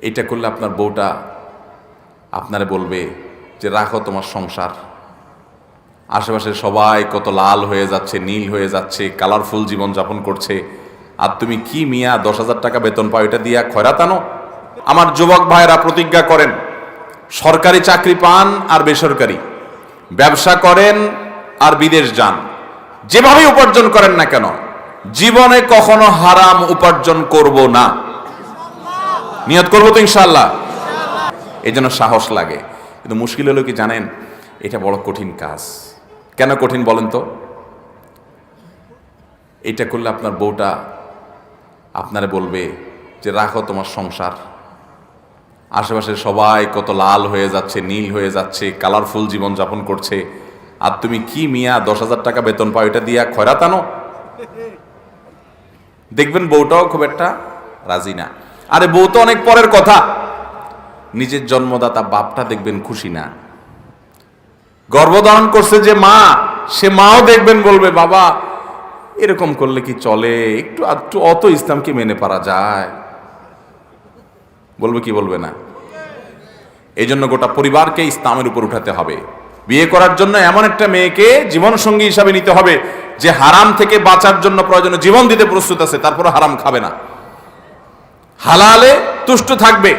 এইটা করলে আপনার বউটা আপনারে বলবে যে রাখো তোমার সংসার। আশেপাশে সবাই কত লাল হয়ে যাচ্ছে, নীল হয়ে যাচ্ছে, কালারফুল জীবন যাপন করছে, আর তুমি কি মিয়া 10,000 টাকা বেতন পাও, এটা দিয়া খয়রাত আনো? আমার যুবক ভাইরা প্রতিজ্ঞা করেন, সরকারি চাকরি পান আর বেসরকারি, ব্যবসা করেন আর বিদেশ যান, যেভাবে উপার্জন করেন না কেন, জীবনে কখনো হারাম উপার্জন করব না। নিয়ত করবো তো ইনশাআল্লাহ। এই জন্য সাহস লাগে। কিন্তু মুশকিল হলো কি জানেন, এটা বড় কঠিন কাজ। কেন কঠিন বলেন তো? এটা করলে আপনার বউটা আপনারে বলবে যে রাখো তোমার সংসার। আশেপাশে সবাই কত লাল হয়ে যাচ্ছে, নীল হয়ে যাচ্ছে, কালারফুল জীবন যাপন করছে, আর তুমি কি মিয়া 10,000 টাকা বেতন পাও, এটা দিয়া খয়রাত আনো? দেখবেন বউটাও খুব একটা রাজি না। আরে বউ তো অনেক পরের কথা, নিজের জন্মদাতা বাপটা দেখবেন খুশি না। গর্ভধারণ করছে যে মা, সে মাও দেখবেন বলবে বাবা এরকম করলে কি চলে, একটু একটু অত ইসলামকে মেনে পারা যায়? বলবে কি বলবে না? এই জন্য গোটা পরিবারকে ইসলামের উপর উঠাতে হবে। বিয়ে করার জন্য এমন একটা মেয়েকে জীবন সঙ্গী হিসাবে নিতে হবে যে হারাম থেকে বাঁচার জন্য প্রয়োজনে জীবন দিতে প্রস্তুত আছে, তারপরে হারাম খাবে না, হালালে তুষ্ট থাকবে।